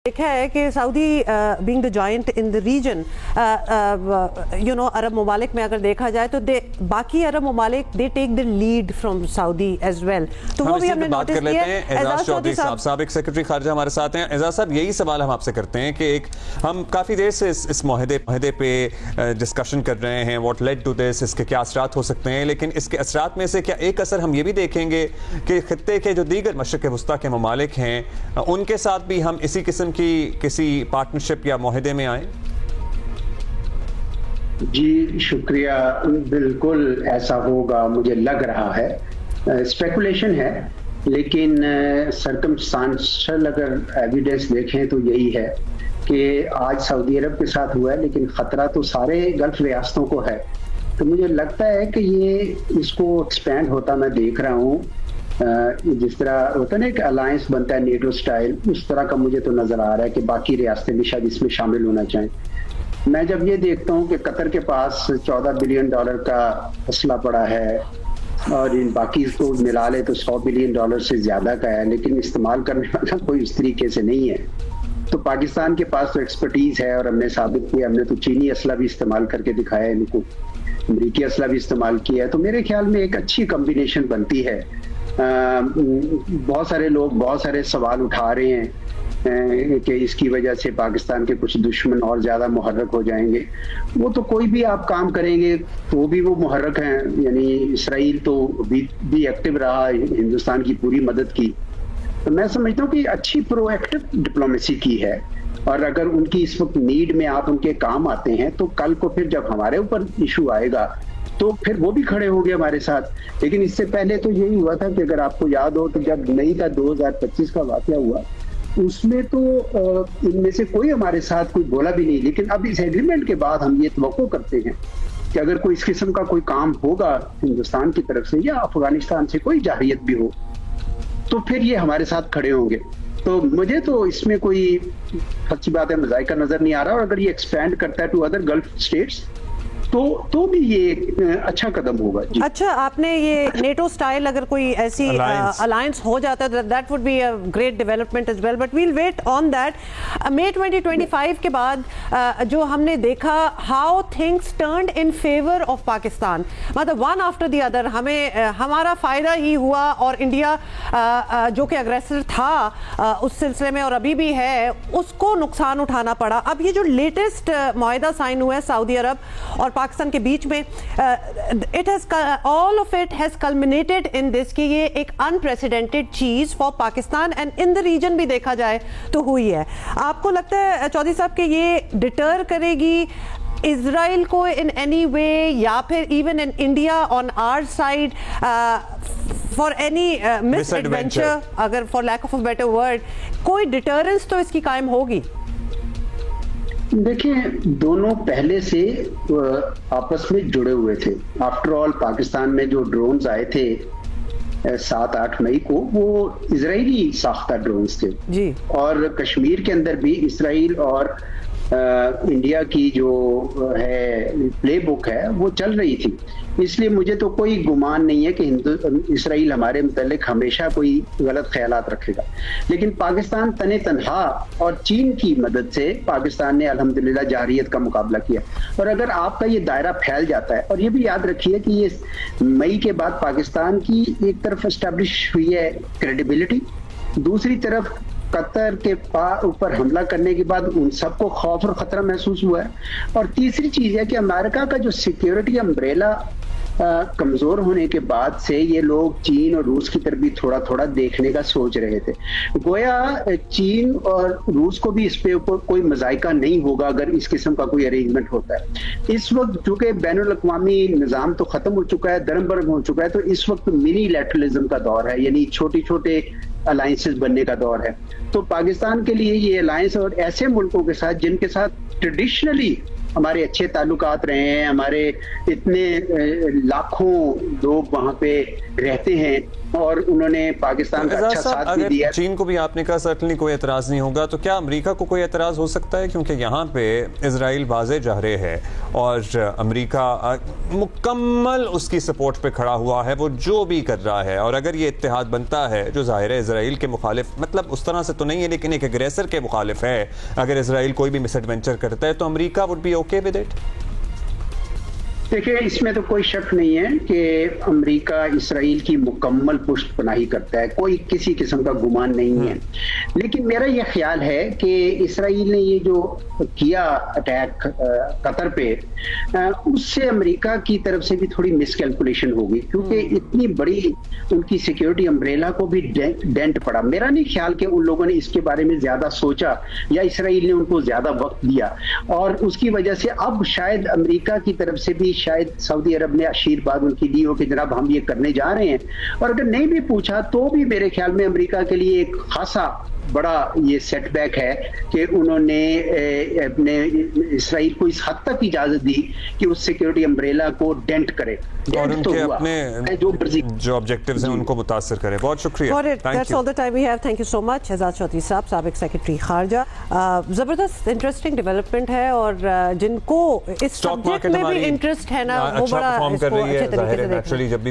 देखा है कि Saudi being the giant in the region, अरब ममालिक में अगर देखा जाए तो बाकी अरब ममालिक they take the lead from Saudi as well. तो वो भी हमने बात कर लेते हैं। एजाज चौधरी साहब साबिक सेक्रेटरी खारजा हमारे साथ हैं। एजाज साहब, यही सवाल हम आपसे करते हैं कि हम काफ़ी देर से इस माहदे पे डिस्कशन कर रहे हैं, व्हाट लेड टू दिस, इसके क्या असरात हो सकते हैं, लेकिन इसके असरात में से क्या एक असर हम ये भी देखेंगे कि खित्ते के जो दीगर मशरिक़ वस्ता के ममालिक हैं उनके साथ भी हम इसी किस्म की किसी पार्टनरशिप या मुआहदे में आए? जी शुक्रिया, बिल्कुल ऐसा होगा मुझे लग रहा है। स्पेकुलेशन है लेकिन सर्कमस्टांशियल अगर एविडेंस देखें तो यही है कि आज सऊदी अरब के साथ हुआ है लेकिन खतरा तो सारे गल्फ रियासतों को है। तो मुझे लगता है कि ये इसको एक्सपेंड होता मैं देख रहा हूँ। जिस तरह होता है ना एक अलायंस बनता है नेटो स्टाइल, उस तरह का मुझे तो नजर आ रहा है कि बाकी रियासतें भी शायद इसमें शामिल होना चाहें। मैं जब ये देखता हूँ कि कतर के पास $14 बिलियन का असला पड़ा है और इन बाकी को मिला ले तो $100 बिलियन से ज्यादा का है, लेकिन इस्तेमाल करने वाला कोई इस तरीके से नहीं है। तो पाकिस्तान के पास तो एक्सपर्टीज है और हमने साबित किया, हमने तो चीनी असला भी इस्तेमाल करके दिखाया है इनको, अमरीकी असला भी इस्तेमाल किया है। तो मेरे ख्याल में एक अच्छी कॉम्बिनेशन बनती है। बहुत सारे लोग बहुत सारे सवाल उठा रहे हैं कि इसकी वजह से पाकिस्तान के कुछ दुश्मन और ज्यादा मुहर्रक हो जाएंगे। वो तो कोई भी आप काम करेंगे तो भी वो मुहर्रक हैं, यानी इसराइल तो भी एक्टिव रहा, हिंदुस्तान की पूरी मदद की। तो मैं समझता हूँ कि अच्छी प्रोएक्टिव डिप्लोमेसी की है और अगर उनकी इस वक्त नीड में आप उनके काम आते हैं तो कल को फिर जब हमारे ऊपर इशू आएगा तो फिर वो भी खड़े होंगे हमारे साथ। लेकिन इससे पहले तो यही हुआ था कि अगर आपको याद हो तो जब मई का 2025 का वाकया हुआ उसमें तो इनमें से कोई हमारे साथ कोई बोला भी नहीं। लेकिन अब इस एग्रीमेंट के बाद हम ये तवक्को करते हैं कि अगर कोई इस किस्म का कोई काम होगा हिंदुस्तान की तरफ से या अफगानिस्तान से कोई जाहिरियत भी हो तो फिर ये हमारे साथ खड़े होंगे। तो मुझे तो इसमें कोई अच्छी बात है मज़ाइका नजर नहीं आ रहा। और अगर ये एक्सपेंड करता है टू अदर गल्फ स्टेट्स तो भी ये अच्छा कदम होगा। जी। अच्छा, आपने ये नेटो स्टाइल अगर कोई ऐसी अलायंस हो जाता है that would be a great development as well, but we'll wait on that. मई 2025 के बाद जो हमने देखा how things turned in favour of Pakistan, मतलब वन आफ्टर द अदर हमारा फायदा ही हुआ और इंडिया जो कि अग्रेसर था उस सिलसिले में और अभी भी है उसको नुकसान उठाना पड़ा। अब ये जो लेटेस्ट मुआहदा साइन हुआ है सऊदी अरब और पाकिस्तान के बीच में, it has all of it has culminated in this कि ये एक अनप्रेसिडेंटेड चीज for Pakistan and in the region भी देखा जाए तो हुई है। आपको लगता है चौधरी साहब कि ये डिटर करेगी इजराइल को इन एनी वे या फिर even in India on our side for any misadventure, अगर for lack of a better word, कोई डिटरेंस तो इसकी कायम होगी? देखिए, दोनों पहले से आपस में जुड़े हुए थे। आफ्टर ऑल पाकिस्तान में जो ड्रोन्स आए थे 7-8 मई को वो इजरायली साख्ता ड्रोन्स थे जी। और कश्मीर के अंदर भी इसराइल और इंडिया की जो है प्लेबुक है वो चल रही थी। इसलिए मुझे तो कोई गुमान नहीं है कि इसराइल हमारे मुतालिक हमेशा कोई गलत ख्यालात रखेगा। लेकिन पाकिस्तान तने तनहा और चीन की मदद से पाकिस्तान ने अल्हम्दुलिल्लाह जारियत का मुकाबला किया। और अगर आपका ये दायरा फैल जाता है, और ये भी याद रखिए कि ये मई के बाद पाकिस्तान की एक तरफ एस्टेब्लिश हुई है क्रेडिबिलिटी, दूसरी तरफ कतर के ऊपर हमला करने के बाद उन सबको खौफ और खतरा महसूस हुआ है, और तीसरी चीज है कि अमेरिका का जो सिक्योरिटी अम्ब्रेला कमजोर होने के बाद से ये लोग चीन और रूस की तरफ भी थोड़ा थोड़ा देखने का सोच रहे थे। गोया चीन और रूस को भी इस पे ऊपर कोई मजायका नहीं होगा अगर इस किस्म का कोई अरेंजमेंट होता है। इस वक्त चूंकि बैनुल अक़वामी निज़ाम तो खत्म हो चुका है, दरमबरम हो चुका है, तो इस वक्त मिनी लैटरलिज्म का दौर है, यानी छोटे छोटे अलायंसेस बनने का दौर है। तो पाकिस्तान के लिए ये अलायंस और ऐसे मुल्कों के साथ जिनके साथ ट्रेडिशनली हमारे अच्छे ताल्लुकात रहे हैं, हमारे इतने लाखों लोग वहां पे रहते हैं और उन्होंने पाकिस्तान का अच्छा साथ भी दिया। चीन को भी आपने कहा सर्टनली कोई एतराज नहीं होगा, तो क्या अमेरिका को कोई एतराज हो सकता है? क्योंकि यहाँ पे इजराइल वाज़े जहरे है और अमेरिका मुकम्मल उसकी सपोर्ट पे खड़ा हुआ है, वो जो भी कर रहा है। और अगर ये इत्तेहाद बनता है जो ज़ाहिर है इजराइल के मुखालिफ, मतलब उस तरह से तो नहीं है लेकिन एक एग्रेसर के मुखालिफ है, अगर इजराइल कोई भी मिसएडवेंचर करता है तो America would be okay with it. देखिए, इसमें तो कोई शक नहीं है कि अमेरिका इसराइल की मुकम्मल पुष्टपनाही करता है, कोई किसी किस्म का गुमान नहीं है। लेकिन मेरा यह ख्याल है कि इसराइल ने ये जो किया अटैक कतर पे, उससे अमेरिका की तरफ से भी थोड़ी मिसकैलकुलेशन होगी, क्योंकि इतनी बड़ी उनकी सिक्योरिटी अम्ब्रेला को भी डेंट पड़ा। मेरा नहीं ख्याल कि उन लोगों ने इसके बारे में ज्यादा सोचा या इसराइल ने उनको ज्यादा वक्त दिया, और उसकी वजह से अब शायद अमेरिका की तरफ से भी शायद सऊदी अरब ने आशीर्वाद उनकी दी हो कि जनाब हम ये करने जा रहे हैं। और अगर नहीं भी पूछा तो भी मेरे ख्याल में अमेरिका के लिए एक खासा बड़ा ये सेटबैक है कि उन्होंने अपने इसराइल को इस हद तक इजाजत दी कि उस सिक्योरिटी अम्ब्रेला को डेंट करे और उनके अपने जो ऑब्जेक्टिव्स हैं उनको मुतासर करे। बहुत शुक्रिया। That's all the time we have. Thank you so much. Ejaz Chaudhary साहब, साबिक सेक्रेटरी खारजा। जबरदस्त इंटरेस्टिंग डेवलपमेंट है और जिनको इस सब्जेक्ट में भी इंटरेस्ट है ना, वो बड़ा परफॉर्म कर रही है। जाहिर है नेचुरली जब भी